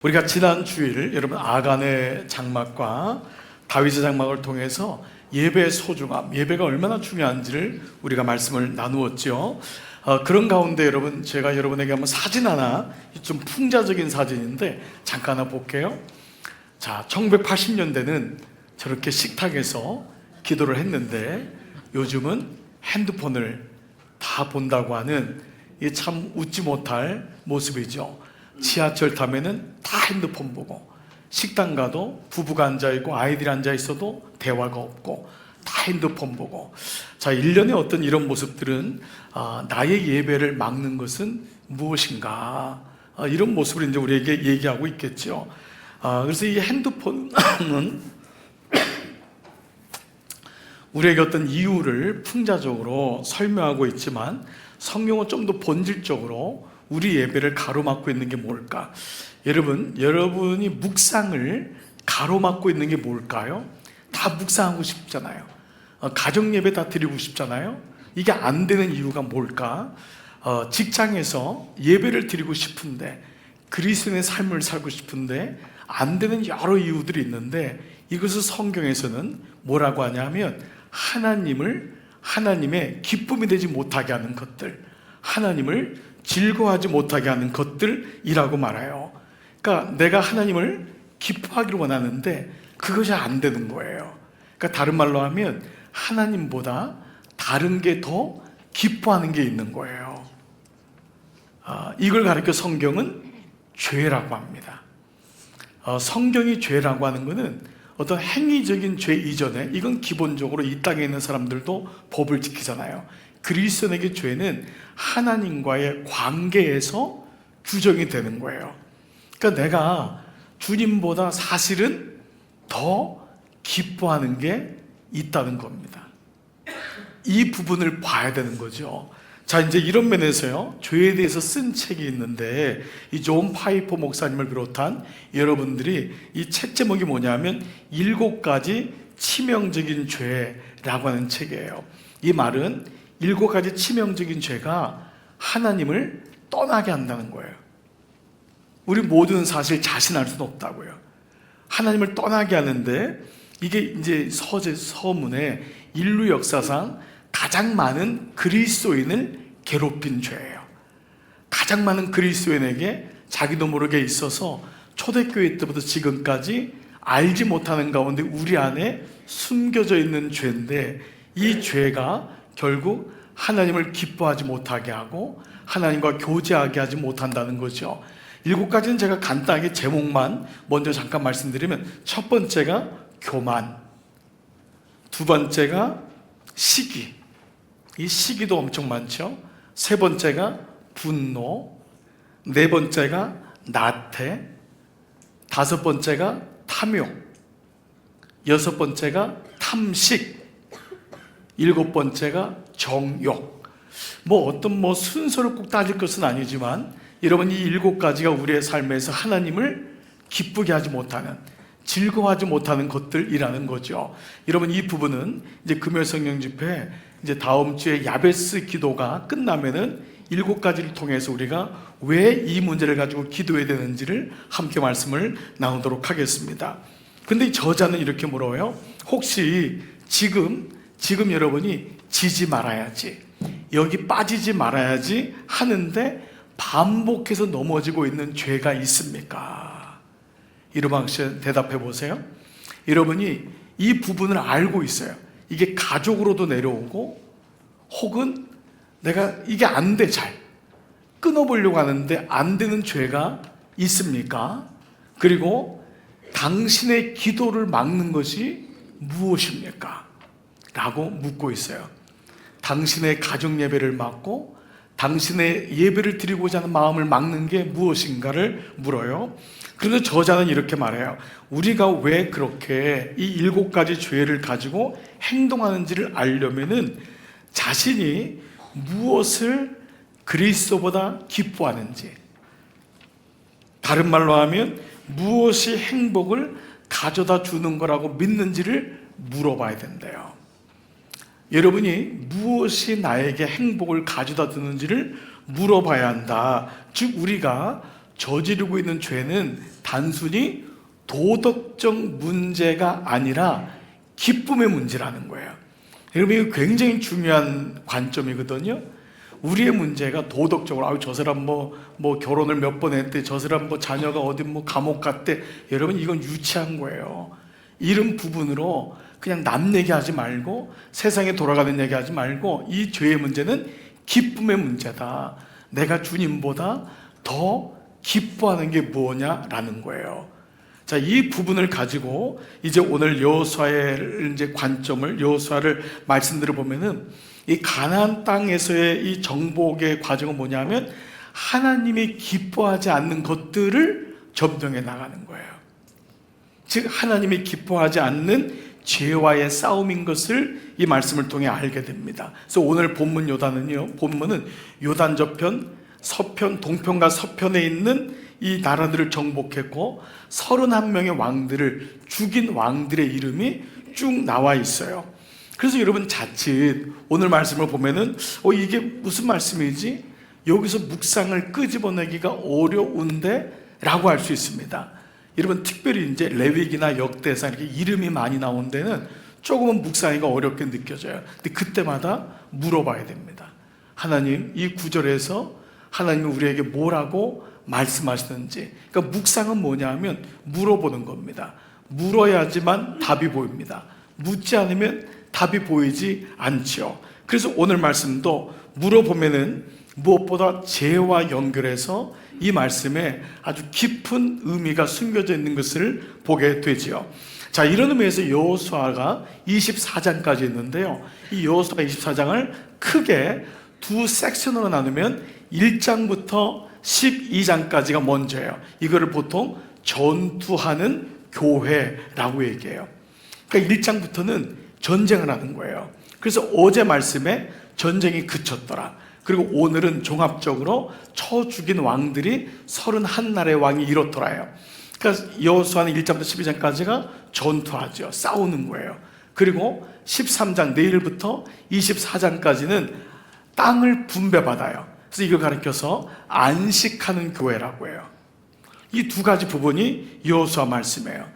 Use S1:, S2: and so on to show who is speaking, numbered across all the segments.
S1: 우리가 지난 주일 여러분 아간의 장막과 다윗의 장막을 통해서 예배의 소중함, 예배가 얼마나 중요한지를 우리가 말씀을 나누었죠. 그런 가운데 여러분, 제가 여러분에게 한번 사진 하나, 좀 풍자적인 사진인데 잠깐 하나 볼게요. 자, 1980년대는 저렇게 식탁에서 기도를 했는데 요즘은 핸드폰을 다 본다고 하는, 이게 참 웃지 못할 모습이죠. 지하철 타면은 다 핸드폰 보고, 식당 가도 부부가 앉아있고 아이들이 앉아있어도 대화가 없고 다 핸드폰 보고. 자, 일련의 어떤 이런 모습들은 나의 예배를 막는 것은 무엇인가, 이런 모습을 이제 우리에게 얘기하고 있겠죠. 그래서 이 핸드폰은 우리에게 어떤 이유를 풍자적으로 설명하고 있지만 성경은 좀 더 본질적으로 우리 예배를 가로막고 있는 게 뭘까? 여러분이 묵상을 가로막고 있는 게 뭘까요? 다 묵상하고 싶잖아요. 가정 예배 다 드리고 싶잖아요. 이게 안 되는 이유가 뭘까? 직장에서 예배를 드리고 싶은데, 그리스도인의 삶을 살고 싶은데 안 되는 여러 이유들이 있는데, 이것을 성경에서는 뭐라고 하냐면 하나님의 기쁨이 되지 못하게 하는 것들, 하나님을 즐거워하지 못하게 하는 것들이라고 말해요. 그러니까 내가 하나님을 기뻐하기를 원하는데 그것이 안 되는 거예요. 그러니까 다른 말로 하면 하나님보다 다른 게 더 기뻐하는 게 있는 거예요. 이걸 가르쳐 성경은 죄라고 합니다. 성경이 죄라고 하는 것은 어떤 행위적인 죄 이전에, 이건 기본적으로 이 땅에 있는 사람들도 법을 지키잖아요. 그리스도인에게 죄는 하나님과의 관계에서 규정이 되는 거예요. 그러니까 내가 주님보다 사실은 더 기뻐하는 게 있다는 겁니다. 이 부분을 봐야 되는 거죠. 자, 이제 이런 면에서요, 죄에 대해서 쓴 책이 있는데, 이 존 파이퍼 목사님을 비롯한 여러분들이 이 책 제목이 뭐냐면 7가지 치명적인 죄라고 하는 책이에요. 이 말은 7가지 치명적인 죄가 하나님을 떠나게 한다는 거예요. 우리 모두는 사실 자신할 수는 없다고요. 하나님을 떠나게 하는데, 이게 이제 서문에 인류 역사상 가장 많은 그리스도인을 괴롭힌 죄예요. 가장 많은 그리스도인에게 자기도 모르게 있어서 초대교회 때부터 지금까지 알지 못하는 가운데 우리 안에 숨겨져 있는 죄인데, 이 죄가 결국 하나님을 기뻐하지 못하게 하고 하나님과 교제하게 하지 못한다는 거죠. 7가지는 제가 간단하게 제목만 먼저 잠깐 말씀드리면, 첫 번째가 교만, 두 번째가 시기, 이 시기도 엄청 많죠. 세 번째가 분노, 네 번째가 나태, 다섯 번째가 탐욕, 여섯 번째가 탐식, 7번째가 정욕. 어떤 순서를 꼭 따질 것은 아니지만, 여러분, 이 7가지가 우리의 삶에서 하나님을 기쁘게 하지 못하는, 즐거워하지 못하는 것들이라는 거죠. 여러분, 이 부분은 이제 금요 성령 집회, 이제 다음 주에 야베스 기도가 끝나면은 7가지를 통해서 우리가 왜 이 문제를 가지고 기도해야 되는지를 함께 말씀을 나누도록 하겠습니다. 근데 이 저자는 이렇게 물어요. 혹시 지금 여러분이 지지 말아야지, 여기 빠지지 말아야지 하는데 반복해서 넘어지고 있는 죄가 있습니까? 이러면 대답해 보세요. 여러분이 이 부분을 알고 있어요. 이게 가족으로도 내려오고, 혹은 내가 이게 안 돼, 잘 끊어보려고 하는데 안 되는 죄가 있습니까? 그리고 당신의 기도를 막는 것이 무엇입니까? 라고 묻고 있어요. 당신의 가정 예배를 막고 당신의 예배를 드리고자 하는 마음을 막는 게 무엇인가를 물어요. 그런데 저자는 이렇게 말해요. 우리가 왜 그렇게 이 7가지 죄를 가지고 행동하는지를 알려면은 자신이 무엇을 그리스도보다 기뻐하는지, 다른 말로 하면 무엇이 행복을 가져다 주는 거라고 믿는지를 물어봐야 된대요. 여러분이 무엇이 나에게 행복을 가져다 주는지를 물어봐야 한다. 즉, 우리가 저지르고 있는 죄는 단순히 도덕적 문제가 아니라 기쁨의 문제라는 거예요. 여러분, 이거 굉장히 중요한 관점이거든요. 우리의 문제가 도덕적으로 저 사람 뭐 결혼을 몇 번 했대, 저 사람 뭐 자녀가 어디 뭐 감옥 갔대. 여러분, 이건 유치한 거예요. 이런 부분으로 그냥 남 얘기하지 말고, 세상에 돌아가는 얘기하지 말고, 이 죄의 문제는 기쁨의 문제다. 내가 주님보다 더 기뻐하는 게 뭐냐라는 거예요. 자, 이 부분을 가지고 이제 오늘 여호수아의 이제 관점을, 여호수아를 말씀들을 보면은 이 가나안 땅에서의 이 정복의 과정은 뭐냐면 하나님이 기뻐하지 않는 것들을 점령해 나가는 거예요. 즉 하나님이 기뻐하지 않는 죄와의 싸움인 것을 이 말씀을 통해 알게 됩니다. 그래서 오늘 본문 본문은 요단 저편, 서편, 동편과 서편에 있는 이 나라들을 정복했고 31명의 왕들을 죽인 왕들의 이름이 쭉 나와 있어요. 그래서 여러분 자칫 오늘 말씀을 보면은 이게 무슨 말씀이지? 여기서 묵상을 끄집어내기가 어려운데? 라고 할 수 있습니다. 여러분 특별히 이제 레위기나 역대상 이렇게 이름이 많이 나온 데는 조금은 묵상하기가 어렵게 느껴져요. 근데 그때마다 물어봐야 됩니다. 하나님, 이 구절에서 하나님이 우리에게 뭐라고 말씀하시는지. 그러니까 묵상은 뭐냐면 물어보는 겁니다. 물어야지만 답이 보입니다. 묻지 않으면 답이 보이지 않죠. 그래서 오늘 말씀도 물어보면은 무엇보다 죄와 연결해서 이 말씀에 아주 깊은 의미가 숨겨져 있는 것을 보게 되지요. 자, 이런 의미에서 여호수아가 24장까지 있는데요. 이 여호수아 24장을 크게 두 섹션으로 나누면 1장부터 12장까지가 먼저예요. 이거를 보통 전투하는 교회라고 얘기해요. 그러니까 1장부터는 전쟁을 하는 거예요. 그래서 어제 말씀에 전쟁이 그쳤더라. 그리고 오늘은 종합적으로 쳐 죽인 왕들이 31나라의 왕이 이렇더라요. 그러니까 여호수아는 1장부터 12장까지가 전투하죠. 싸우는 거예요. 그리고 13장 내일부터 24장까지는 땅을 분배받아요. 그래서 이걸 가리켜서 안식하는 교회라고 해요. 이 두 가지 부분이 여호수아 말씀이에요.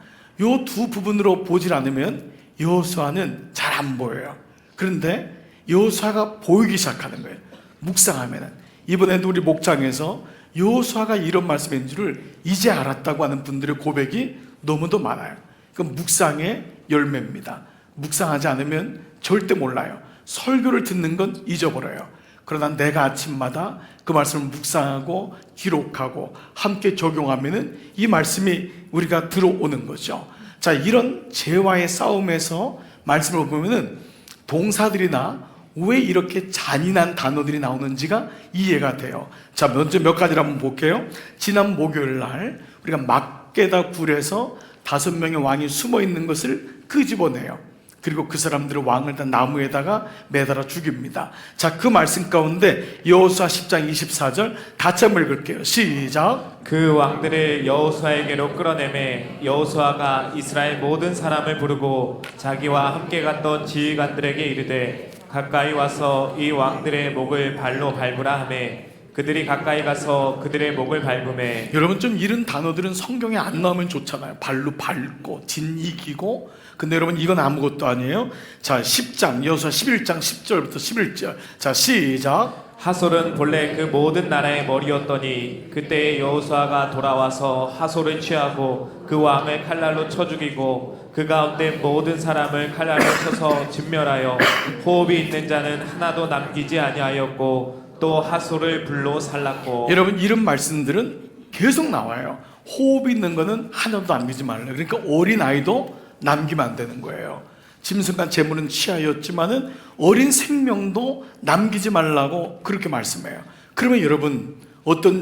S1: 이 두 부분으로 보질 않으면 여호수아는 잘 안 보여요. 그런데 여호수아가 보이기 시작하는 거예요. 묵상하면은. 이번에도 우리 목장에서 여호수아가 이런 말씀인 줄을 이제 알았다고 하는 분들의 고백이 너무도 많아요. 그건 묵상의 열매입니다. 묵상하지 않으면 절대 몰라요. 설교를 듣는 건 잊어버려요. 그러나 내가 아침마다 그 말씀을 묵상하고 기록하고 함께 적용하면은 이 말씀이 우리가 들어오는 거죠. 자, 이런 죄와의 싸움에서 말씀을 보면은 동사들이나 왜 이렇게 잔인한 단어들이 나오는지가 이해가 돼요. 자, 먼저 몇 가지를 한번 볼게요. 지난 목요일 날 우리가 막게다 굴에서 5명의 왕이 숨어 있는 것을 끄집어내요. 그리고 그 사람들을 왕을 다 나무에다가 매달아 죽입니다. 자, 그 말씀 가운데 여호수아 10장 24절 같이 한번 읽을게요. 시작.
S2: 그 왕들을 여호수아에게로 끌어내매 여호수아가 이스라엘 모든 사람을 부르고 자기와 함께 갔던 지휘관들에게 이르되 가까이 와서 이 왕들의 목을 발로 밟으라 하매 그들이 가까이 가서 그들의 목을 밟으매.
S1: 여러분 좀 이런 단어들은 성경에 안 나오면 좋잖아요. 발로 밟고 진이기고. 근데 여러분 이건 아무것도 아니에요. 자, 10장 여호수아 11장 10절부터 11절. 자, 시작.
S2: 하솔은 본래 그 모든 나라의 머리였더니 그때 여호수아가 돌아와서 하솔을 취하고 그 왕을 칼날로 쳐 죽이고 그 가운데 모든 사람을 칼날로 쳐서 진멸하여 호흡이 있는 자는 하나도 남기지 아니하였고 또 하솔을 불로 살랐고.
S1: 여러분 이런 말씀들은 계속 나와요. 호흡이 있는 거는 하나도 남기지 말라. 그러니까 어린 아이도 남기면 안 되는 거예요. 짐승과 재물은 취하였지만은 어린 생명도 남기지 말라고 그렇게 말씀해요. 그러면 여러분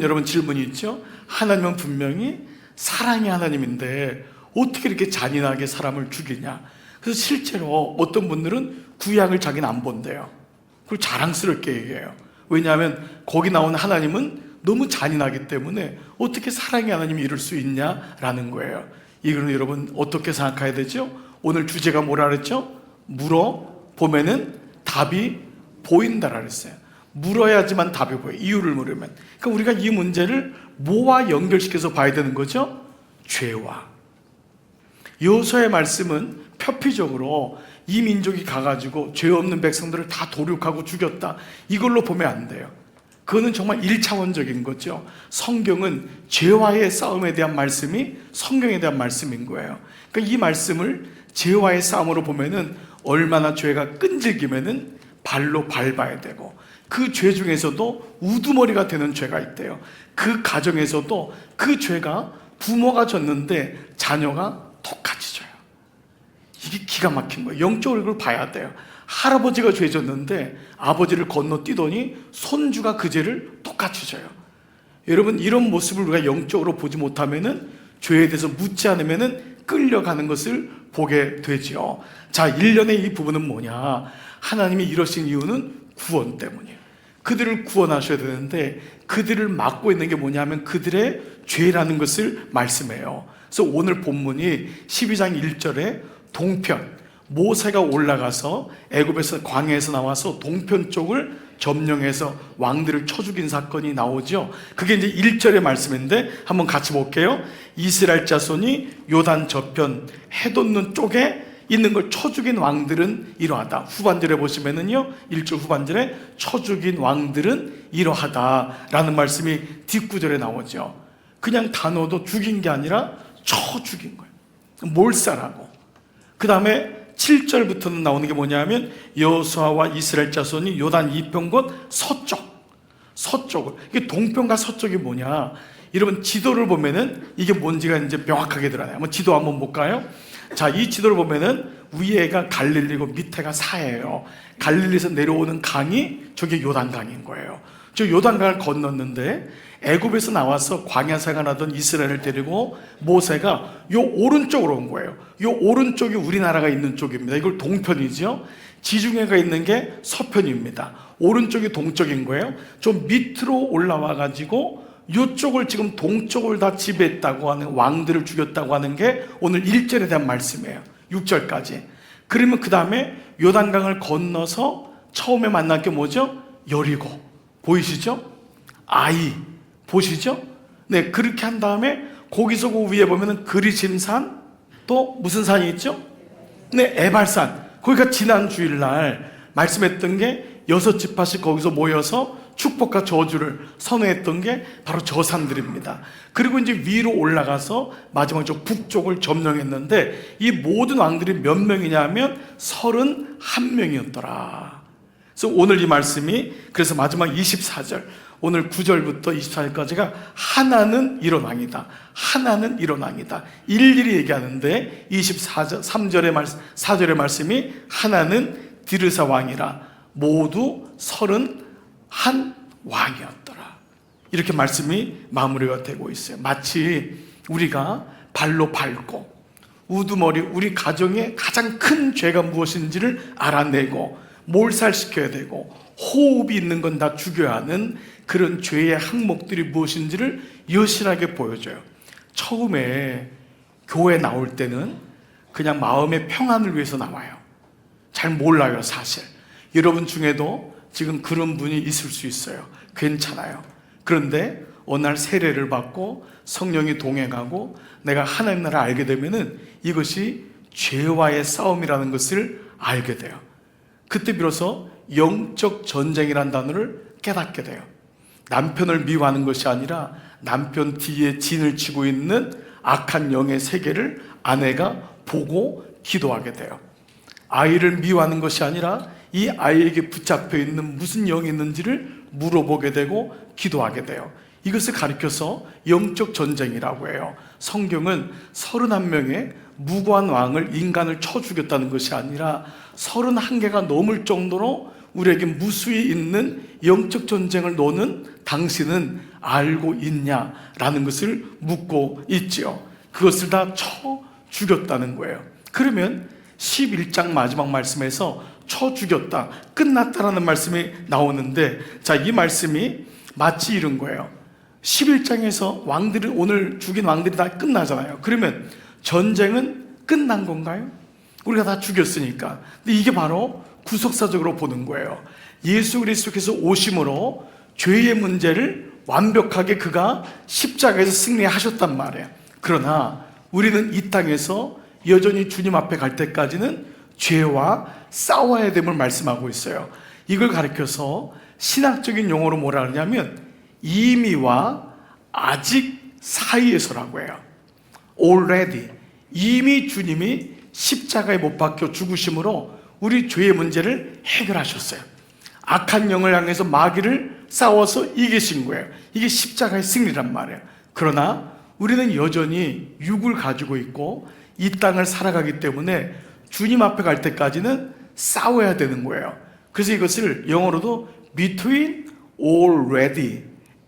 S1: 여러분 질문이 있죠? 하나님은 분명히 사랑의 하나님인데 어떻게 이렇게 잔인하게 사람을 죽이냐? 그래서 실제로 어떤 분들은 구약을 자기는 안 본대요. 그걸 자랑스럽게 얘기해요. 왜냐하면 거기 나온 하나님은 너무 잔인하기 때문에 어떻게 사랑의 하나님이 이럴 수 있냐라는 거예요. 이거는 여러분 어떻게 생각해야 되죠? 오늘 주제가 뭐라 그랬죠? 물어보면은 답이 보인다라 그랬어요. 물어야지만 답이 보여요. 이유를 물으면. 그러니까 우리가 이 문제를 뭐와 연결시켜서 봐야 되는 거죠? 죄와. 여호수아의 말씀은 표피적으로 이 민족이 가가지고 죄 없는 백성들을 다 도륙하고 죽였다, 이걸로 보면 안 돼요. 그거는 정말 1차원적인 거죠. 성경은 죄와의 싸움에 대한 말씀이 성경에 대한 말씀인 거예요. 그러니까 이 말씀을 죄와의 싸움으로 보면은 얼마나 죄가 끈질기면은 발로 밟아야 되고, 그 죄 중에서도 우두머리가 되는 죄가 있대요. 그 가정에서도 그 죄가 부모가 졌는데 자녀가 똑같이 져요. 이게 기가 막힌 거예요. 영적으로 이걸 봐야 돼요. 할아버지가 죄 졌는데 아버지를 건너뛰더니 손주가 그 죄를 똑같이 져요. 여러분, 이런 모습을 우리가 영적으로 보지 못하면은, 죄에 대해서 묻지 않으면은 끌려가는 것을 보게 되지요. 자, 일련의 이 부분은 뭐냐? 하나님이 이러신 이유는 구원 때문이에요. 그들을 구원하셔야 되는데 그들을 막고 있는 게 뭐냐면 그들의 죄라는 것을 말씀해요. 그래서 오늘 본문이 12장 1절에 동편, 모세가 올라가서 애굽에서 광야에서 나와서 동편 쪽을 점령해서 왕들을 쳐 죽인 사건이 나오죠. 그게 이제 1절의 말씀인데 한번 같이 볼게요. 이스라엘 자손이 요단 저편 해 돋는 쪽에 있는 걸 쳐 죽인 왕들은 이러하다. 후반절에 보시면은요, 1절 후반절에 쳐 죽인 왕들은 이러하다 라는 말씀이 뒷구절에 나오죠. 그냥 단어도 죽인 게 아니라 쳐 죽인 거예요. 몰살하고. 그 다음에 7절부터는 나오는 게 뭐냐면 여호수아와 이스라엘 자손이 요단 이편곧 서쪽을, 이게 동편과 서쪽이 뭐냐? 여러분, 지도를 보면은 이게 뭔지가 이제 명확하게 드러나요. 한번 지도 한번 볼까요? 자, 이 지도를 보면은 위에가 갈릴리고 밑에가 사해예요. 갈릴리에서 내려오는 강이 저게 요단강인 거예요. 저 요단강을 건넜는데 애굽에서 나와서 광야 생활하던 이스라엘을 데리고 모세가 요 오른쪽으로 온 거예요. 요 오른쪽이 우리나라가 있는 쪽입니다. 이걸 동편이죠. 지중해가 있는 게 서편입니다. 오른쪽이 동쪽인 거예요. 좀 밑으로 올라와 가지고 이쪽을 지금 동쪽을 다 지배했다고 하는, 왕들을 죽였다고 하는 게 오늘 1절에 대한 말씀이에요. 6절까지. 그러면 그 다음에 요단강을 건너서 처음에 만난 게 뭐죠? 여리고. 보이시죠? 아이. 보시죠? 네, 그렇게 한 다음에 거기서 그 위에 보면은 그리심산, 또 무슨 산이 있죠? 네, 에발산. 거기가 지난 주일날 말씀했던 게 6지파씩 거기서 모여서 축복과 저주를 선언했던 게 바로 저 산들입니다. 그리고 이제 위로 올라가서 마지막 저 북쪽을 점령했는데 이 모든 왕들이 몇 명이냐면 31명이었더라. 그래서 오늘 이 말씀이, 그래서 마지막 24절, 오늘 9절부터 24절까지가 하나는 이런 왕이다, 하나는 이런 왕이다, 일일이 얘기하는데 3절의 말씀, 4절의 말씀이 하나는 디르사 왕이라 모두 31 왕이었더라. 이렇게 말씀이 마무리가 되고 있어요. 마치 우리가 발로 밟고 우두머리, 우리 가정의 가장 큰 죄가 무엇인지를 알아내고 몰살시켜야 되고 호흡이 있는 건 다 죽여야 하는 그런 죄의 항목들이 무엇인지를 여실하게 보여줘요. 처음에 교회 나올 때는 그냥 마음의 평안을 위해서 나와요. 잘 몰라요, 사실. 여러분 중에도 지금 그런 분이 있을 수 있어요. 괜찮아요. 그런데 어느 날 세례를 받고 성령이 동행하고 내가 하나님 나라를 알게 되면은 이것이 죄와의 싸움이라는 것을 알게 돼요. 그때 비로소 영적 전쟁이라는 단어를 깨닫게 돼요. 남편을 미워하는 것이 아니라 남편 뒤에 진을 치고 있는 악한 영의 세계를 아내가 보고 기도하게 돼요. 아이를 미워하는 것이 아니라 이 아이에게 붙잡혀 있는 무슨 영이 있는지를 물어보게 되고 기도하게 돼요. 이것을 가리켜서 영적 전쟁이라고 해요. 성경은 31명의 무고한 왕을, 인간을 쳐 죽였다는 것이 아니라 31개가 넘을 정도로 우리에게 무수히 있는 영적 전쟁을 노는 당신은 알고 있냐라는 것을 묻고 있지요. 그것을 다 쳐 죽였다는 거예요. 그러면 11장 마지막 말씀에서 쳐 죽였다, 끝났다라는 말씀이 나오는데, 자, 이 말씀이 마치 이런 거예요. 11장에서 왕들을, 오늘 죽인 왕들이 다 끝나잖아요. 그러면 전쟁은 끝난 건가요? 우리가 다 죽였으니까. 근데 이게 바로 구속사적으로 보는 거예요. 예수 그리스도께서 오심으로 죄의 문제를 완벽하게 그가 십자가에서 승리하셨단 말이에요. 그러나 우리는 이 땅에서 여전히 주님 앞에 갈 때까지는 죄와 싸워야 됨을 말씀하고 있어요. 이걸 가리켜서 신학적인 용어로 뭐라 하냐면 이미와 아직 사이에서라고 해요. already. 이미 주님이 십자가에 못 박혀 죽으심으로 우리 죄의 문제를 해결하셨어요. 악한 영을 향해서 마귀를 싸워서 이기신 거예요. 이게 십자가의 승리란 말이에요. 그러나 우리는 여전히 육을 가지고 있고 이 땅을 살아가기 때문에 주님 앞에 갈 때까지는 싸워야 되는 거예요. 그래서 이것을 영어로도 between already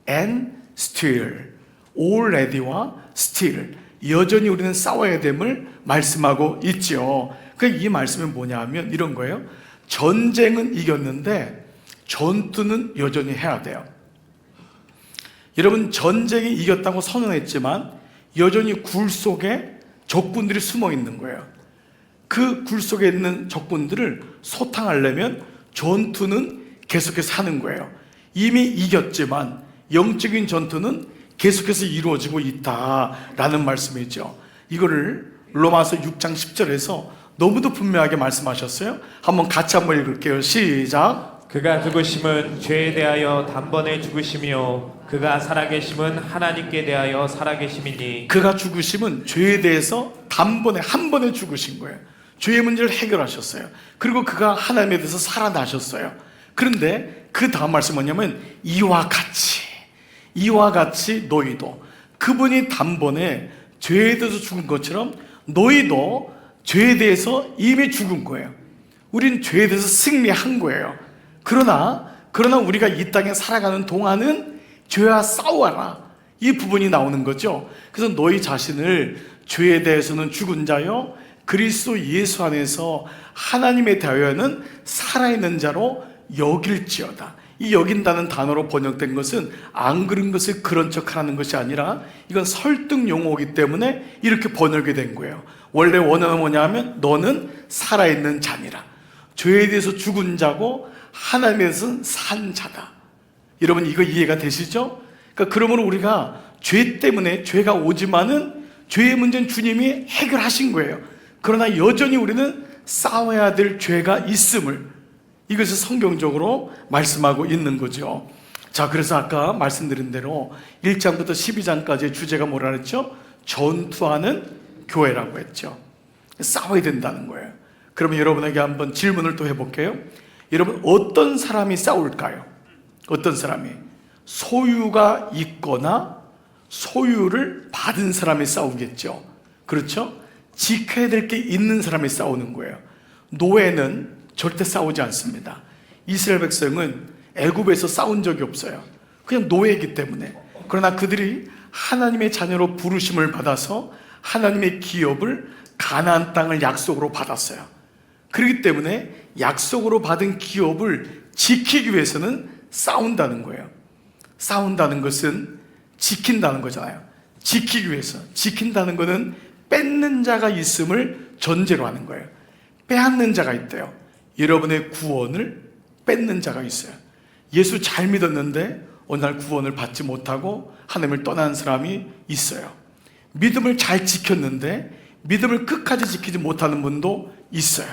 S1: and still, already와 still, 여전히 우리는 싸워야 됨을 말씀하고 있죠. 그러니까 이 말씀은 뭐냐 하면 이런 거예요. 전쟁은 이겼는데 전투는 여전히 해야 돼요. 여러분, 전쟁이 이겼다고 선언했지만 여전히 굴 속에 적군들이 숨어 있는 거예요. 그 굴 속에 있는 적군들을 소탕하려면 전투는 계속해서 하는 거예요. 이미 이겼지만 영적인 전투는 계속해서 이루어지고 있다라는 말씀이죠. 이거를 로마서 6장 10절에서 너무도 분명하게 말씀하셨어요. 같이 한번 읽을게요. 시작.
S2: 그가 죽으심은 죄에 대하여 단번에 죽으심이요 그가 살아계심은 하나님께 대하여 살아계심이니.
S1: 그가 죽으심은 죄에 대해서 단번에 한 번에 죽으신 거예요. 죄의 문제를 해결하셨어요. 그리고 그가 하나님에 대해서 살아나셨어요. 그런데 그 다음 말씀 뭐냐면 이와 같이 너희도, 그분이 단번에 죄에 대해서 죽은 것처럼 너희도 죄에 대해서 이미 죽은 거예요. 우린 죄에 대해서 승리한 거예요. 그러나 우리가 이 땅에 살아가는 동안은 죄와 싸워라, 이 부분이 나오는 거죠. 그래서 너희 자신을 죄에 대해서는 죽은 자요 그리스도 예수 안에서 하나님에 대하여는 살아있는 자로 여길지어다. 이 여긴다는 단어로 번역된 것은 안 그런 것을 그런 척하는 것이 아니라 이건 설득 용어이기 때문에 이렇게 번역이 된 거예요. 원래 원어는 뭐냐 하면 너는 살아있는 자니라. 죄에 대해서 죽은 자고 하나님에 대해서는 산 자다. 여러분, 이거 이해가 되시죠? 그러니까 그러므로 우리가 죄 때문에 죄가 오지만은 죄의 문제는 주님이 해결하신 거예요. 그러나 여전히 우리는 싸워야 될 죄가 있음을, 이것을 성경적으로 말씀하고 있는 거죠. 자, 그래서 아까 말씀드린 대로 1장부터 12장까지의 주제가 뭐라 그랬죠? 전투하는 교회라고 했죠. 싸워야 된다는 거예요. 그러면 여러분에게 한번 질문을 또 해볼게요. 여러분, 어떤 사람이 싸울까요? 어떤 사람이? 소유가 있거나 소유를 받은 사람이 싸우겠죠. 그렇죠? 지켜야 될 게 있는 사람이 싸우는 거예요. 노예는 절대 싸우지 않습니다. 이스라엘 백성은 애굽에서 싸운 적이 없어요. 그냥 노예이기 때문에. 그러나 그들이 하나님의 자녀로 부르심을 받아서 하나님의 기업을, 가나안 땅을 약속으로 받았어요. 그렇기 때문에 약속으로 받은 기업을 지키기 위해서는 싸운다는 거예요. 싸운다는 것은 지킨다는 거잖아요. 지키기 위해서. 지킨다는 것은 뺏는 자가 있음을 전제로 하는 거예요. 빼앗는 자가 있대요. 여러분의 구원을 뺏는 자가 있어요. 예수 잘 믿었는데 어느 날 구원을 받지 못하고 하나님을 떠난 사람이 있어요. 믿음을 잘 지켰는데 믿음을 끝까지 지키지 못하는 분도 있어요.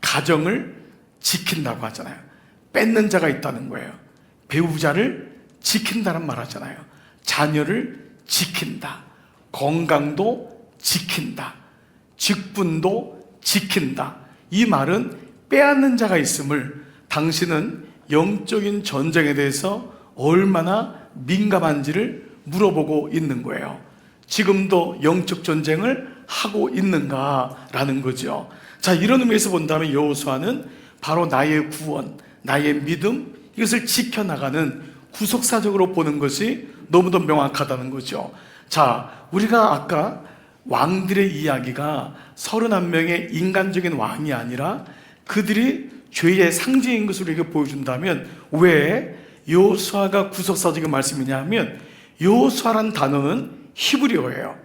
S1: 가정을 지킨다고 하잖아요. 뺏는 자가 있다는 거예요. 배우자를 지킨다는 말 하잖아요. 자녀를 지킨다. 건강도 지킨다. 직분도 지킨다. 이 말은 빼앗는 자가 있음을, 당신은 영적인 전쟁에 대해서 얼마나 민감한지를 물어보고 있는 거예요. 지금도 영적 전쟁을 하고 있는가라는 거죠. 자, 이런 의미에서 본다면 여호수아는 바로 나의 구원, 나의 믿음, 이것을 지켜나가는 구속사적으로 보는 것이 너무도 명확하다는 거죠. 자, 우리가 아까 왕들의 이야기가 31명의 인간적인 왕이 아니라 그들이 죄의 상징인 것을 우리에게 보여준다면 왜 여호수아가 구속사적인 말씀이냐 하면 여호수아란 단어는 히브리어예요.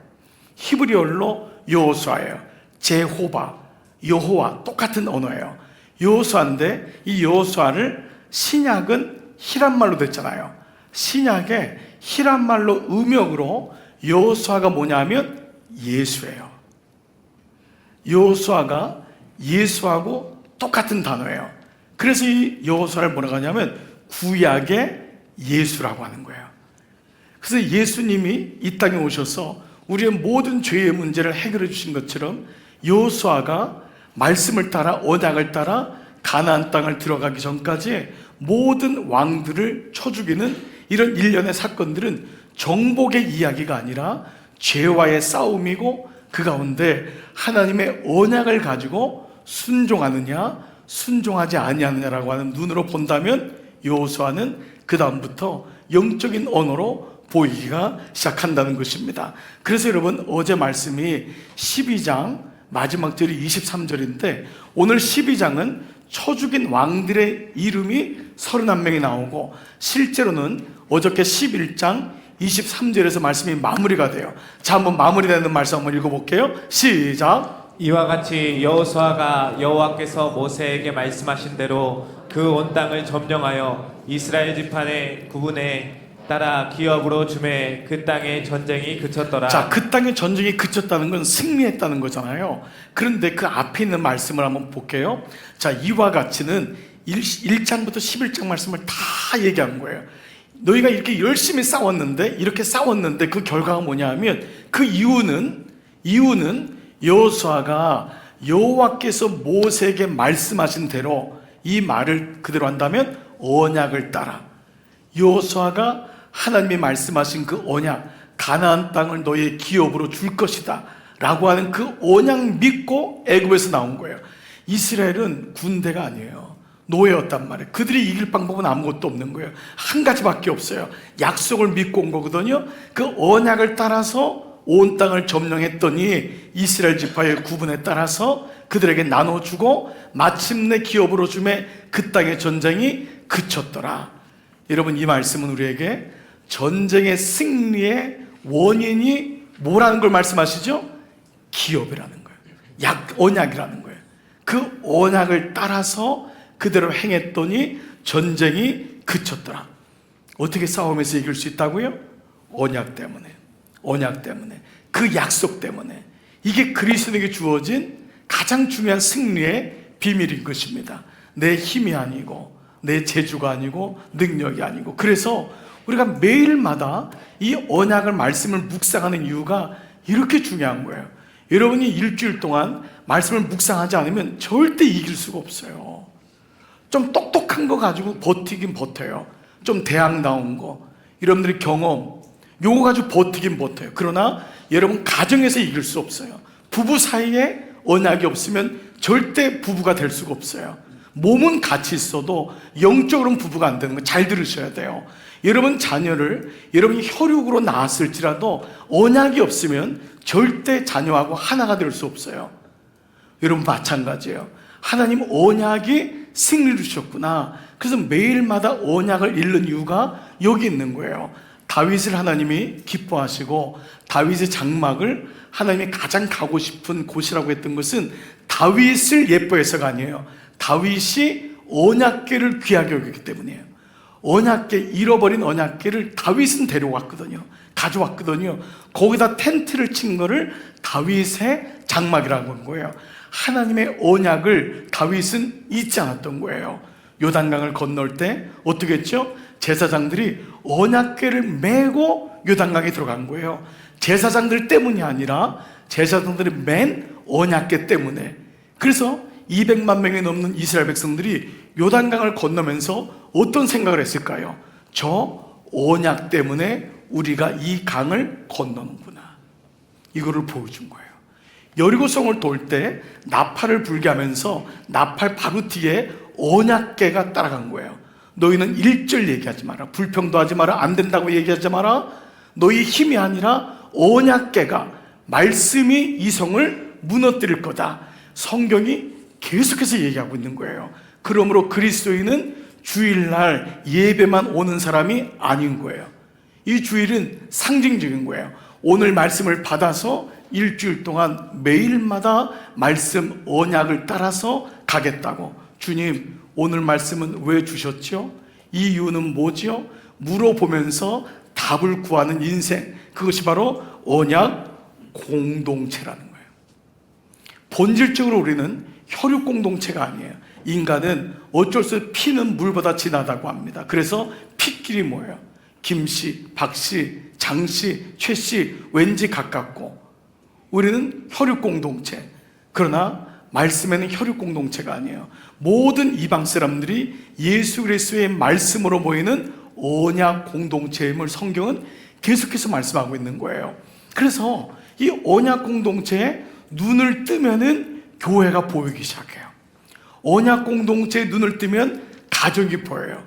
S1: 히브리어로 여호수아예요. 제호바, 여호와 똑같은 언어예요. 여호수아인데 이 여호수아를 신약은 히란말로 됐잖아요. 신약에 히란말로 음역으로 여호수아가 뭐냐면 예수예요. 여호수아가 예수하고 똑같은 단어예요. 그래서 이 여호수아를 뭐라고 하냐면 구약의 예수라고 하는 거예요. 그래서 예수님이 이 땅에 오셔서 우리의 모든 죄의 문제를 해결해 주신 것처럼 여호수아가 말씀을 따라 언약을 따라 가나안 땅을 들어가기 전까지 모든 왕들을 쳐 죽이는 이런 일련의 사건들은 정복의 이야기가 아니라 죄와의 싸움이고 그 가운데 하나님의 언약을 가지고 순종하느냐 순종하지 아니하느냐라고 하는 눈으로 본다면 여호수아는 그 다음부터 영적인 언어로 보이기가 시작한다는 것입니다. 그래서 여러분 어제 말씀이 12장 마지막 절이 23절인데 오늘 12장은 쳐 죽인 왕들의 이름이 31명이 나오고 실제로는 어저께 11장 23절에서 말씀이 마무리가 돼요. 자, 한번 마무리되는 말씀 한번 읽어볼게요. 시작.
S2: 이와 같이 여호수아가 여호와께서 모세에게 말씀하신 대로 그 온 땅을 점령하여 이스라엘 지판의 구분에 따라 기업으로 주매 그 땅의 전쟁이 그쳤더라.
S1: 자, 그 땅의 전쟁이 그쳤다는 건 승리했다는 거잖아요. 그런데 그 앞에 있는 말씀을 한번 볼게요. 자, 이와 같이는 1장부터 11장 말씀을 다 얘기한 거예요. 너희가 이렇게 열심히 싸웠는데 이렇게 싸웠는데 그 결과가 뭐냐 하면 그 이유는 여호수아가 여호와께서 모세에게 말씀하신 대로 이 말을 그대로 한다면 언약을 따라 여호수아가 하나님이 말씀하신 그 언약 가나안 땅을 너희의 기업으로 줄 것이다 라고 하는 그 언약 믿고 애굽에서 나온 거예요. 이스라엘은 군대가 아니에요. 노예였단 말이에요. 그들이 이길 방법은 아무것도 없는 거예요. 한 가지밖에 없어요. 약속을 믿고 온 거거든요. 그 언약을 따라서 온 땅을 점령했더니 이스라엘 지파의 구분에 따라서 그들에게 나눠주고 마침내 기업으로 주매 그 땅의 전쟁이 그쳤더라. 여러분 이 말씀은 우리에게 전쟁의 승리의 원인이 뭐라는 걸 말씀하시죠? 기업이라는 거예요. 언약이라는 거예요. 그 언약을 따라서 그대로 행했더니 전쟁이 그쳤더라. 어떻게 싸움에서 이길 수 있다고요? 언약 때문에. 언약 때문에. 그 약속 때문에. 이게 그리스도에게 주어진 가장 중요한 승리의 비밀인 것입니다. 내 힘이 아니고 내 재주가 아니고 능력이 아니고. 그래서 우리가 매일마다 이 언약을 말씀을 묵상하는 이유가 이렇게 중요한 거예요. 여러분이 일주일 동안 말씀을 묵상하지 않으면 절대 이길 수가 없어요. 좀 똑똑한 거 가지고 버티긴 버텨요. 좀 대학나온 거, 여러분들의 경험, 요거 가지고 버티긴 버텨요. 그러나 여러분 가정에서 이길 수 없어요. 부부 사이에 언약이 없으면 절대 부부가 될 수가 없어요. 몸은 같이 있어도 영적으로는 부부가 안 되는 거 잘 들으셔야 돼요. 여러분 자녀를 여러분이 혈육으로 낳았을지라도 언약이 없으면 절대 자녀하고 하나가 될 수 없어요. 여러분 마찬가지예요. 하나님 언약이 승리를 주셨구나. 그래서 매일마다 언약을 읽는 이유가 여기 있는 거예요. 다윗을 하나님이 기뻐하시고 다윗의 장막을 하나님이 가장 가고 싶은 곳이라고 했던 것은 다윗을 예뻐해서가 아니에요. 다윗이 언약궤를 귀하게 여기기 때문이에요. 언약궤, 잃어버린 언약궤를 다윗은 데려왔거든요. 가져왔거든요. 거기다 텐트를 친 거를 다윗의 장막이라고 한 거예요. 하나님의 언약을 다윗은 잊지 않았던 거예요. 요단강을 건널 때 어떻게 했죠? 제사장들이 언약궤를 메고 요단강에 들어간 거예요. 제사장들 때문이 아니라 제사장들이 맨 언약궤 때문에. 그래서 200만 명이 넘는 이스라엘 백성들이 요단강을 건너면서 어떤 생각을 했을까요? 저 언약 때문에 우리가 이 강을 건너는구나. 이거를 보여준 거예요. 여리고성을 돌 때 나팔을 불게 하면서 나팔 바로 뒤에 언약궤가 따라간 거예요. 너희는 1절 얘기하지 마라. 불평도 하지 마라. 안 된다고 얘기하지 마라. 너희 힘이 아니라 언약궤가, 말씀이 이 성을 무너뜨릴 거다. 성경이 계속해서 얘기하고 있는 거예요. 그러므로 그리스도인은 주일날 예배만 오는 사람이 아닌 거예요. 이 주일은 상징적인 거예요. 오늘 말씀을 받아서 일주일 동안 매일마다 말씀 언약을 따라서 가겠다고. 주님, 오늘 말씀은 왜 주셨죠? 이유는 뭐죠? 물어보면서 답을 구하는 인생, 그것이 바로 언약 공동체라는 거예요. 본질적으로 우리는 혈육 공동체가 아니에요. 인간은 어쩔 수 없이 피는 물보다 진하다고 합니다. 그래서 피끼리 모여요. 김씨, 박씨, 장씨, 최씨 왠지 가깝고. 우리는 혈육 공동체. 그러나 말씀에는 혈육 공동체가 아니에요. 모든 이방 사람들이 예수 그리스도의 말씀으로 모이는 언약 공동체임을 성경은 계속해서 말씀하고 있는 거예요. 그래서 이 언약 공동체에 눈을 뜨면은 교회가 보이기 시작해요. 언약 공동체에 눈을 뜨면 가족이 보여요.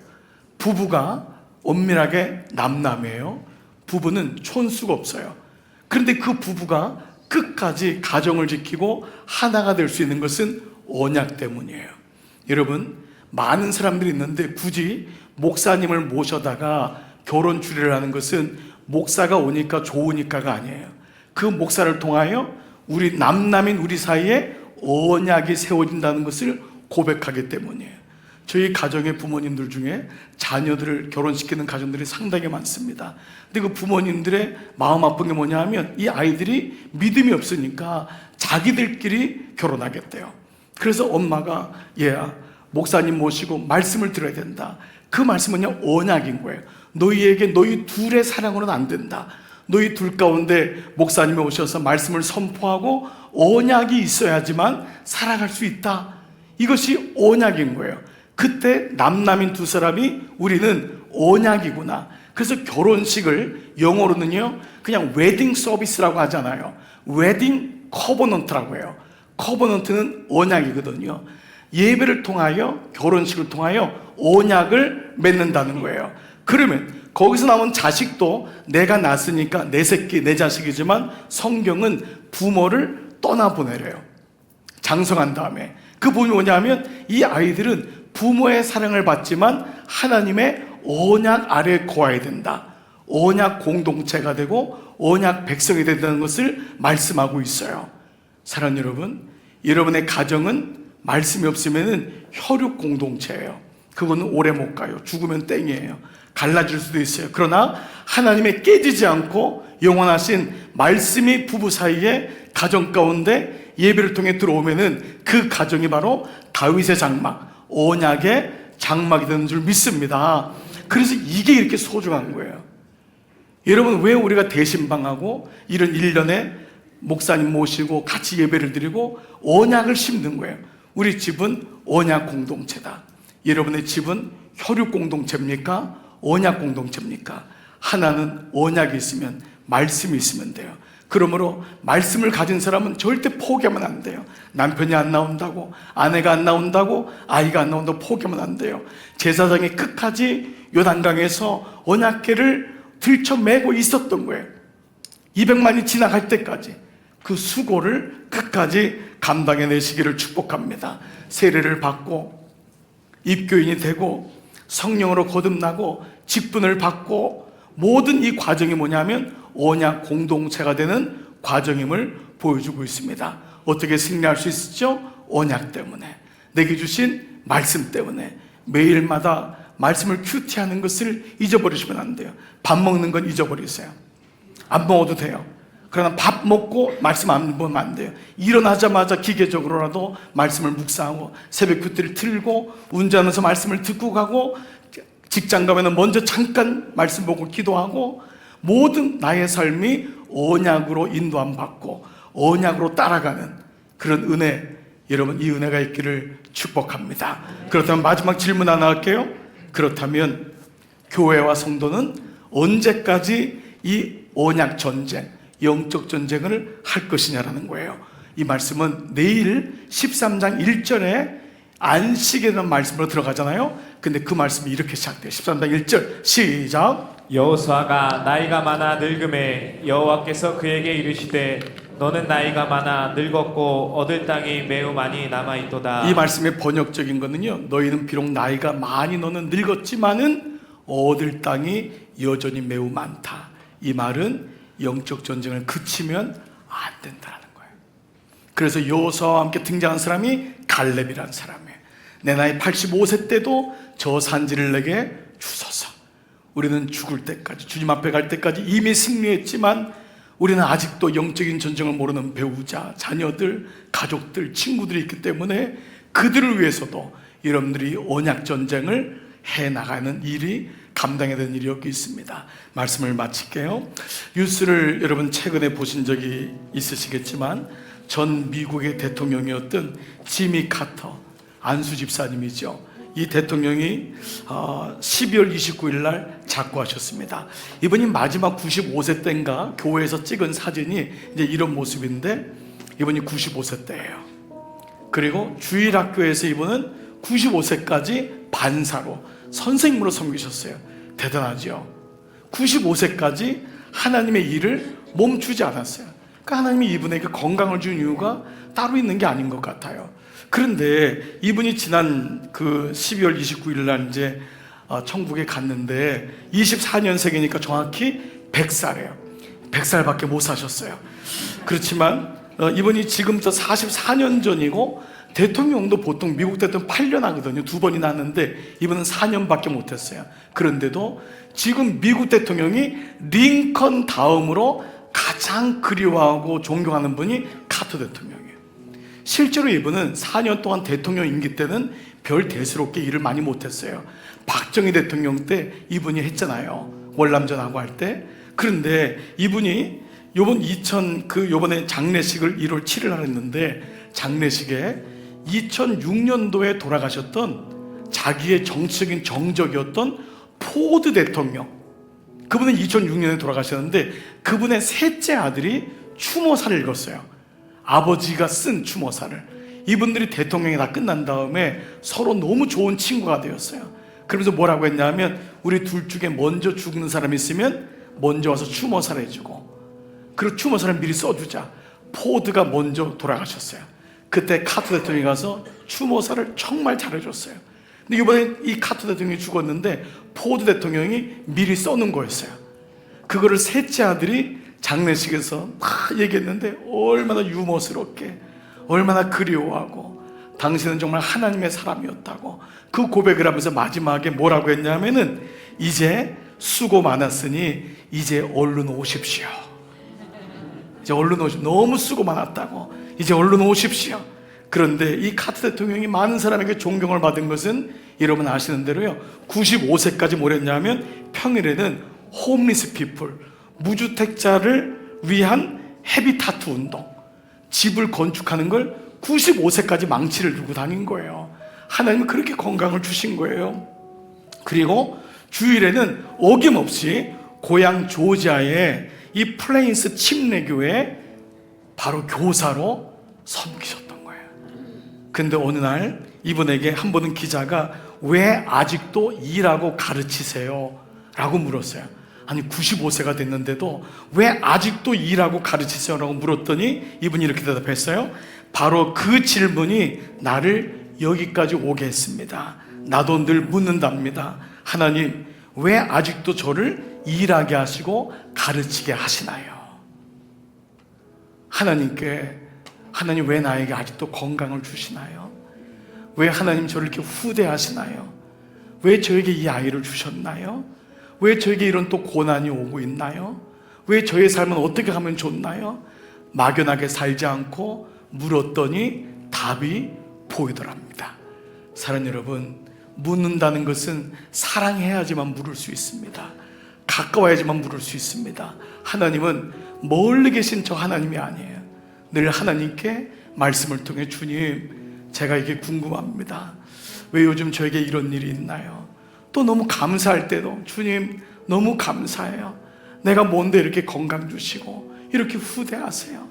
S1: 부부가 엄밀하게 남남이에요. 부부는 촌수가 없어요. 그런데 그 부부가 끝까지 가정을 지키고 하나가 될 수 있는 것은 언약 때문이에요. 여러분, 많은 사람들이 있는데 굳이 목사님을 모셔다가 결혼 주례를 하는 것은 목사가 오니까 좋으니까가 아니에요. 그 목사를 통하여 우리 남남인 우리 사이에 언약이 세워진다는 것을 고백하기 때문이에요. 저희 가정의 부모님들 중에 자녀들을 결혼시키는 가정들이 상당히 많습니다. 근데 그 부모님들의 마음 아픈 게 뭐냐 하면 이 아이들이 믿음이 없으니까 자기들끼리 결혼하겠대요. 그래서 엄마가 얘야, 목사님 모시고 말씀을 들어야 된다. 그 말씀은요, 언약인 거예요. 너희에게 너희 둘의 사랑으로는 안 된다. 너희 둘 가운데 목사님이 오셔서 말씀을 선포하고 언약이 있어야지만 살아갈 수 있다. 이것이 언약인 거예요. 그때 남남인 두 사람이 우리는 언약이구나. 그래서 결혼식을 영어로는요, 그냥 웨딩 서비스라고 하잖아요. 웨딩 커버넌트라고 해요. 커버넌트는 언약이거든요. 예배를 통하여, 결혼식을 통하여 언약을 맺는다는 거예요. 그러면 거기서 나온 자식도 내가 낳았으니까 내 새끼, 내 자식이지만 성경은 부모를 떠나보내래요. 장성한 다음에. 그 부분이 뭐냐면 이 아이들은 부모의 사랑을 받지만 하나님의 언약 아래에 거해야 된다. 언약 공동체가 되고 언약 백성이 된다는 것을 말씀하고 있어요. 사랑하는 여러분, 여러분의 가정은 말씀이 없으면 혈육 공동체예요. 그거는 오래 못 가요. 죽으면 땡이에요. 갈라질 수도 있어요. 그러나 하나님의 깨지지 않고 영원하신 말씀이 부부 사이에 가정 가운데 예배를 통해 들어오면은 그 가정이 바로 다윗의 장막, 언약의 장막이 되는 줄 믿습니다. 그래서 이게 이렇게 소중한 거예요. 여러분, 왜 우리가 대신방하고 이런 1년에 목사님 모시고 같이 예배를 드리고 언약을 심는 거예요? 우리 집은 언약 공동체다. 여러분의 집은 혈육 공동체입니까? 언약 공동체입니까? 하나는 언약이 있으면, 말씀이 있으면 돼요. 그러므로 말씀을 가진 사람은 절대 포기하면 안 돼요. 남편이 안 나온다고, 아내가 안 나온다고, 아이가 안 나온다고 포기하면 안 돼요. 제사장이 끝까지 요단강에서 언약궤를 들쳐매고 있었던 거예요. 200만이 지나갈 때까지 그 수고를 끝까지 감당해내시기를 축복합니다. 세례를 받고 입교인이 되고 성령으로 거듭나고 직분을 받고 모든 이 과정이 뭐냐면 언약 공동체가 되는 과정임을 보여주고 있습니다. 어떻게 승리할 수 있었죠? 언약 때문에, 내게 주신 말씀 때문에. 매일마다 말씀을 큐티하는 것을 잊어버리시면 안 돼요. 밥 먹는 건 잊어버리세요. 안 먹어도 돼요. 그러나 밥 먹고 말씀 안 보면 안 돼요. 일어나자마자 기계적으로라도 말씀을 묵상하고 새벽 큐티를 틀고 운전하면서 말씀을 듣고 가고 직장 가면 먼저 잠깐 말씀 보고 기도하고 모든 나의 삶이 언약으로 인도함 받고 언약으로 따라가는 그런 은혜, 여러분 이 은혜가 있기를 축복합니다. 그렇다면 마지막 질문 하나 할게요. 그렇다면 교회와 성도는 언제까지 이 언약 전쟁, 영적 전쟁을 할 것이냐라는 거예요. 이 말씀은 내일 13장 1절에 안식에 대한 말씀으로 들어가잖아요. 근데 그 말씀이 이렇게 시작돼요. 13장 1절 시작.
S2: 여호수아가 나이가 많아 늙음에 여호와께서 그에게 이르시되 너는 나이가 많아 늙었고 얻을 땅이 매우 많이 남아있도다.
S1: 이 말씀의 번역적인 거는요, 너희는 비록 나이가 많이 너는 늙었지만은 얻을 땅이 여전히 매우 많다. 이 말은 영적 전쟁을 그치면 안 된다는 거예요. 그래서 여호수아와 함께 등장한 사람이 갈렙이라는 사람이에요. 내 나이 85세 때도 저 산지를 내게 주소서. 우리는 죽을 때까지, 주님 앞에 갈 때까지 이미 승리했지만 우리는 아직도 영적인 전쟁을 모르는 배우자, 자녀들, 가족들, 친구들이 있기 때문에 그들을 위해서도 여러분들이 언약 전쟁을 해나가는 일이 감당해야 되는 일이 여기 있습니다. 말씀을 마칠게요. 뉴스를 여러분 최근에 보신 적이 있으시겠지만 전 미국의 대통령이었던 지미 카터, 안수 집사님이죠. 이 대통령이 12월 29일 날 작고하셨습니다. 이분이 마지막 95세 때인가 교회에서 찍은 사진이 이제 이런 모습인데 이분이 95세 때예요. 그리고 주일학교에서 이분은 95세까지 반사로 선생님으로 섬기셨어요. 대단하죠. 95세까지 하나님의 일을 멈추지 않았어요. 그러니까 하나님이 이분에게 건강을 준 이유가 따로 있는 게 아닌 것 같아요. 그런데 이분이 지난 그 12월 29일 날 이제 천국에 갔는데 24년생이니까 정확히 100살이에요. 100살밖에 못 사셨어요. 그렇지만 이분이 지금부터 44년 전이고 대통령도 보통 미국 대통령 8년 하거든요. 2번이나 하는데 이분은 4년밖에 못했어요. 그런데도 지금 미국 대통령이 링컨 다음으로 가장 그리워하고 존경하는 분이 카터 대통령이에요. 실제로 이분은 4년 동안 대통령 임기 때는 별 대수롭게 일을 많이 못했어요. 박정희 대통령 때 이분이 했잖아요. 월남전하고 할 때. 그런데 이분이 요번에 장례식을 1월 7일 날 했는데 장례식에 2006년도에 돌아가셨던 자기의 정치적인 정적이었던 포드 대통령, 그분은 2006년에 돌아가셨는데 그분의 셋째 아들이 추모사를 읽었어요. 아버지가 쓴 추모사를. 이분들이 대통령이 다 끝난 다음에 서로 너무 좋은 친구가 되었어요. 그러면서 뭐라고 했냐면 우리 둘 중에 먼저 죽는 사람이 있으면 먼저 와서 추모사를 해주고, 그리고 추모사를 미리 써주자. 포드가 먼저 돌아가셨어요. 그때 카터 대통령이 가서 추모사를 정말 잘해줬어요. 근데 이번에 이 카터 대통령이 죽었는데 포드 대통령이 미리 써놓은 거였어요. 그거를 셋째 아들이 장례식에서 막 얘기했는데 얼마나 유머스럽게, 얼마나 그리워하고 당신은 정말 하나님의 사람이었다고 그 고백을 하면서 마지막에 뭐라고 했냐면은 이제 수고 많았으니 이제 얼른 오십시오. 이제 얼른 오십시오. 너무 수고 많았다고 이제 얼른 오십시오. 그런데 이 카터 대통령이 많은 사람에게 존경을 받은 것은 여러분 아시는 대로요, 95세까지 뭘 했냐면 평일에는 홈리스 피플, 무주택자를 위한 헤비타트 운동, 집을 건축하는 걸 95세까지 망치를 들고 다닌 거예요. 하나님은 그렇게 건강을 주신 거예요. 그리고 주일에는 어김없이 고향 조지아의 이 플레인스 침례교회 바로 교사로 섬기셨던 거예요. 근데 어느 날 이분에게 한 번은 기자가 왜 아직도 일하고 가르치세요? 라고 물었어요. 아니 95세가 됐는데도 왜 아직도 일하고 가르치세요? 라고 물었더니 이분이 이렇게 대답했어요. 바로 그 질문이 나를 여기까지 오게 했습니다. 나도 늘 묻는답니다. 하나님, 왜 아직도 저를 일하게 하시고 가르치게 하시나요? 하나님 왜 나에게 아직도 건강을 주시나요? 왜 하나님 저를 이렇게 후대하시나요? 왜 저에게 이 아이를 주셨나요? 왜 저에게 이런 또 고난이 오고 있나요? 왜 저의 삶은 어떻게 하면 좋나요? 막연하게 살지 않고 물었더니 답이 보이더랍니다. 사랑하는 여러분, 묻는다는 것은 사랑해야지만 물을 수 있습니다. 가까워야지만 물을 수 있습니다. 하나님은 멀리 계신 저 하나님이 아니에요. 늘 하나님께 말씀을 통해 주님, 제가 이게 궁금합니다. 왜 요즘 저에게 이런 일이 있나요? 또 너무 감사할 때도 주님 너무 감사해요. 내가 뭔데 이렇게 건강 주시고 이렇게 후대하세요.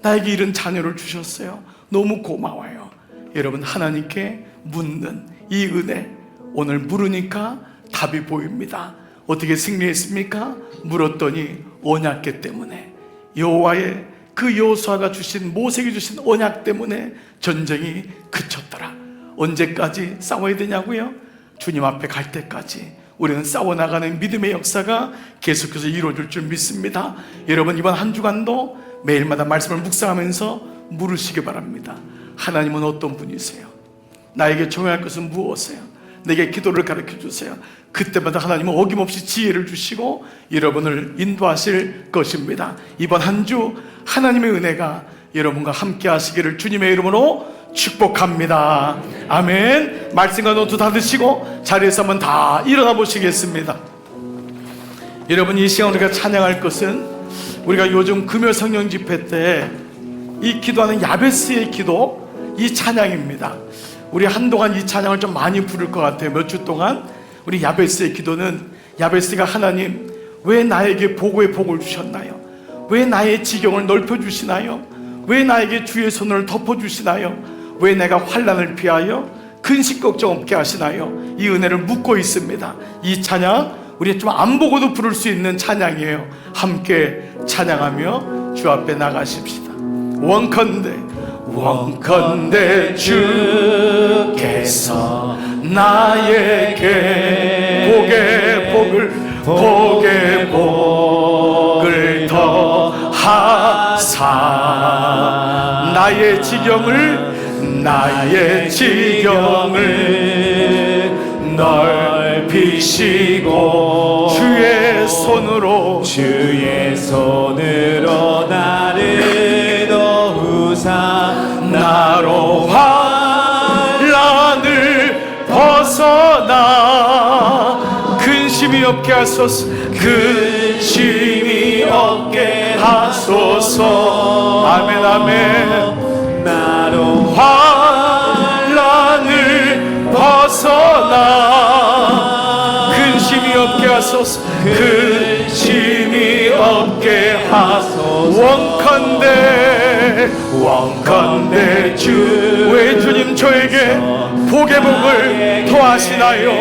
S1: 나에게 이런 자녀를 주셨어요. 너무 고마워요. 여러분, 하나님께 묻는 이 은혜, 오늘 물으니까 답이 보입니다. 어떻게 승리했습니까? 물었더니 언약궤 때문에, 여호와의 그 여호수아가 주신, 모세에게 주신 언약 때문에 전쟁이 그쳤더라. 언제까지 싸워야 되냐고요? 주님 앞에 갈 때까지 우리는 싸워나가는 믿음의 역사가 계속해서 이루어질 줄 믿습니다. 여러분, 이번 한 주간도 매일마다 말씀을 묵상하면서 물으시기 바랍니다. 하나님은 어떤 분이세요? 나에게 정할 것은 무엇이에요? 내게 기도를 가르쳐 주세요. 그때마다 하나님은 어김없이 지혜를 주시고 여러분을 인도하실 것입니다. 이번 한 주 하나님의 은혜가 여러분과 함께 하시기를 주님의 이름으로 축복합니다. 아멘. 말씀과 노트 다 드시고 자리에서 한번 다 일어나 보시겠습니다. 여러분, 이 시간 우리가 찬양할 것은 우리가 요즘 금요 성령 집회 때 이 기도하는 야베스의 기도, 이 찬양입니다. 우리 한동안 이 찬양을 좀 많이 부를 것 같아요. 몇 주 동안 우리 야베스의 기도는, 야베스가 하나님 왜 나에게 보고의 복을 주셨나요? 왜 나의 지경을 넓혀주시나요? 왜 나에게 주의 손을 덮어주시나요? 왜 내가 환난을 피하여 근심 걱정 없게 하시나요? 이 은혜를 묻고 있습니다. 이 찬양 우리 좀 안 보고도 부를 수 있는 찬양이에요. 함께 찬양하며 주 앞에 나가십시다. 원컨대 주께서 나에게 복의 복을 더하사 나의 지경을 넓히시고 주의 손으로 나를 도우사 나로 환난을 벗어나 근심이 없게 하소서. 근심이 없게 하소서. 아멘 아멘. 나로 환난을 벗어나 근심이 없게 하소서. 근심이 없게 하소서. 원컨대 주, 왜 주님 저에게 복의 복을 더하시나요?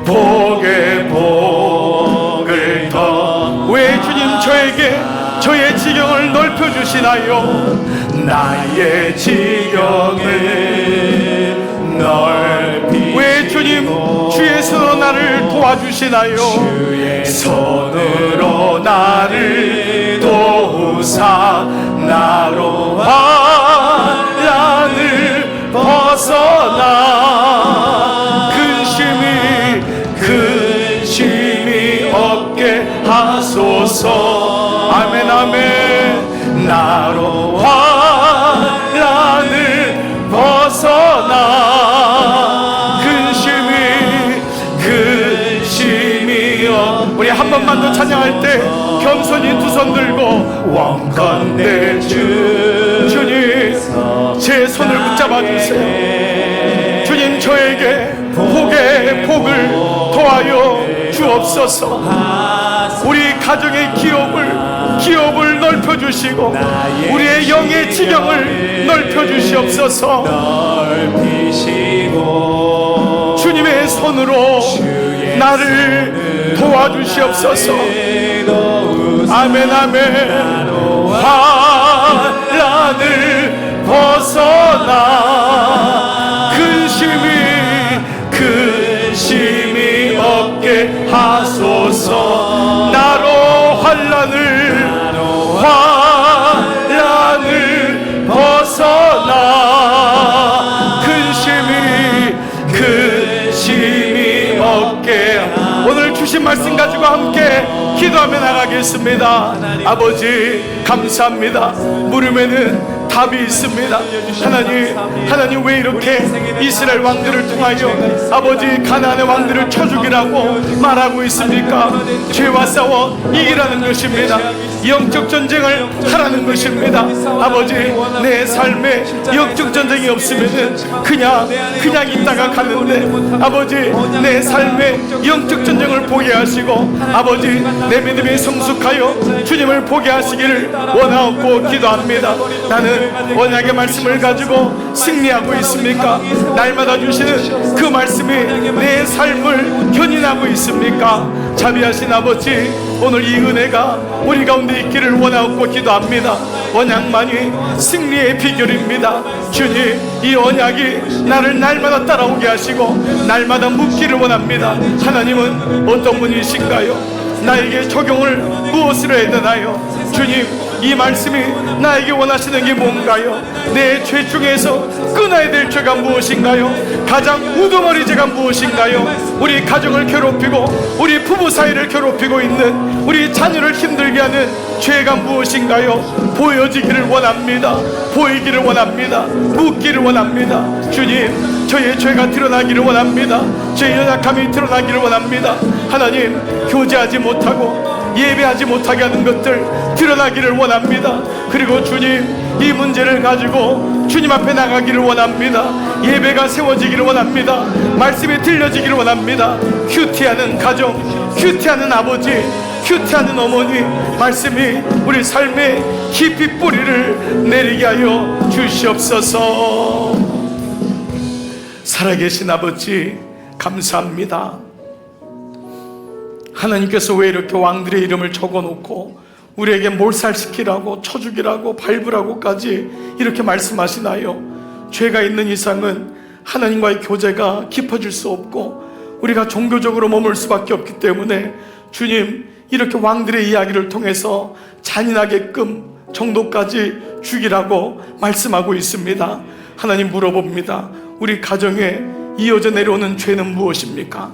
S1: 복의 복을 더, 왜 주님 저에게 저의 지경을 넓혀주시나요? 나의 지경을 왜 주님 주의 손으로 나를 도와주시나요? 주의 손으로 나를 도우사 나로 환난을 벗어나 근심이 없게 하소서. 아멘 아멘. 나로 환난을 벗어나 근심이 우리 한 번만 더 찬양할 때 겸손히 두 손 들고 원컨대 주님 제 손을 붙잡아 주세요. 주님 저에게 복의 복을 더하여 주옵소서. 우리 가정의 기업을 넓혀주시고 우리의 영의 지경을 넓혀주시옵소서. 주님의 손으로 나를 도와주시옵소서. 아멘 아멘. 환난을 벗어나 근심이 없게 하소서. 나로 환난을 벗어나 근심이 없게. 오늘 주신 말씀 가지고 함께 기도하며 나가겠습니다. 아버지 감사합니다. 물음에는 답이 있습니다. 하나님 왜 이렇게 이스라엘 왕들을 통하여 아버지 가나안의 왕들을 쳐 죽이라고 말하고 있습니까? 죄와 싸워 이기라는 것입니다. 영적 전쟁을 하라는 것입니다. 아버지 내 삶에 영적 전쟁이 없으면은 그냥 있다가 가는데 아버지 내 삶에 영적 전쟁을 보게 하시고 아버지 내 믿음이 성숙하여 주님을 보게 하시기를 원하옵고 기도합니다. 나는 언약의 말씀을 가지고 승리하고 있습니까? 날마다 주시는 그 말씀이 내 삶을 견인하고 있습니까? 자비하신 아버지, 오늘 이 은혜가 우리 가운데 있기를 원하옵고 기도합니다. 언약만이 승리의 비결입니다. 주님, 이 언약이 나를 날마다 따라오게 하시고 날마다 묻기를 원합니다. 하나님은 어떤 분이신가요? 나에게 적용을 무엇으로 해야 되나요? 주님, 이 말씀이 나에게 원하시는 게 뭔가요? 내 죄 중에서 끊어야 될 죄가 무엇인가요? 가장 우두머리 죄가 무엇인가요? 우리 가정을 괴롭히고 우리 부부 사이를 괴롭히고 있는 우리 자녀를 힘들게 하는 죄가 무엇인가요? 보여지기를 원합니다. 보이기를 원합니다. 묻기를 원합니다. 주님, 저의 죄가 드러나기를 원합니다. 저의 연약함이 드러나기를 원합니다. 하나님, 교제하지 못하고 예배하지 못하게 하는 것들 드러나기를 원합니다. 그리고 주님, 이 문제를 가지고 주님 앞에 나가기를 원합니다. 예배가 세워지기를 원합니다. 말씀이 들려지기를 원합니다. 큐티하는 가정, 큐티하는 아버지, 큐티하는 어머니, 말씀이 우리 삶에 깊이 뿌리를 내리게 하여 주시옵소서. 살아계신 아버지, 감사합니다. 하나님께서 왜 이렇게 왕들의 이름을 적어놓고 우리에게 몰살시키라고 쳐죽이라고 밟으라고까지 이렇게 말씀하시나요? 죄가 있는 이상은 하나님과의 교제가 깊어질 수 없고 우리가 종교적으로 머물 수밖에 없기 때문에 주님, 이렇게 왕들의 이야기를 통해서 잔인하게끔 정도까지 죽이라고 말씀하고 있습니다. 하나님, 물어봅니다. 우리 가정에 이어져 내려오는 죄는 무엇입니까?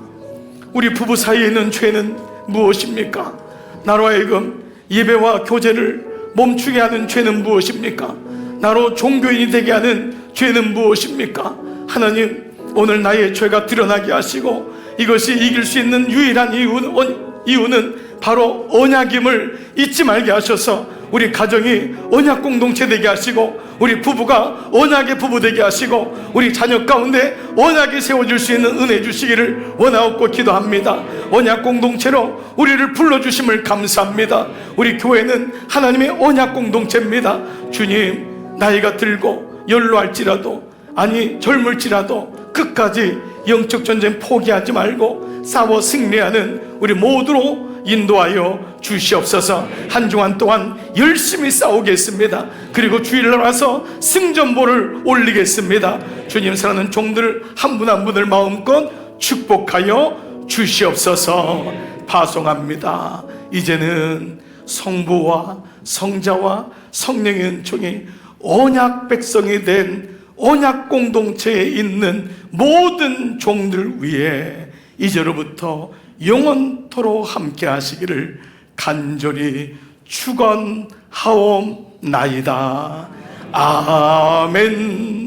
S1: 우리 부부 사이에 있는 죄는 무엇입니까? 나로 하여금 예배와 교제를 멈추게 하는 죄는 무엇입니까? 나로 종교인이 되게 하는 죄는 무엇입니까? 하나님, 오늘 나의 죄가 드러나게 하시고 이것이 이길 수 있는 유일한 이유는 바로 언약임을 잊지 말게 하셔서 우리 가정이 언약 공동체 되게 하시고 우리 부부가 언약의 부부 되게 하시고 우리 자녀 가운데 언약이 세워질 수 있는 은혜 주시기를 원하옵고 기도합니다. 언약 공동체로 우리를 불러주심을 감사합니다. 우리 교회는 하나님의 언약 공동체입니다. 주님, 나이가 들고 연로할지라도, 아니 젊을지라도 끝까지 영적 전쟁 포기하지 말고 싸워 승리하는 우리 모두로 인도하여 주시옵소서. 한 주간 동안 열심히 싸우겠습니다. 그리고 주일날 와서 승전보를 올리겠습니다. 주님, 사랑하는 종들 한 분 한 분을 마음껏 축복하여 주시옵소서. 파송합니다. 이제는 성부와 성자와 성령의 은총이 언약 백성이 된 언약 공동체에 있는 모든 종들 위에 이제로부터 영원토록 함께 하시기를 간절히 축원하옵나이다. 아멘.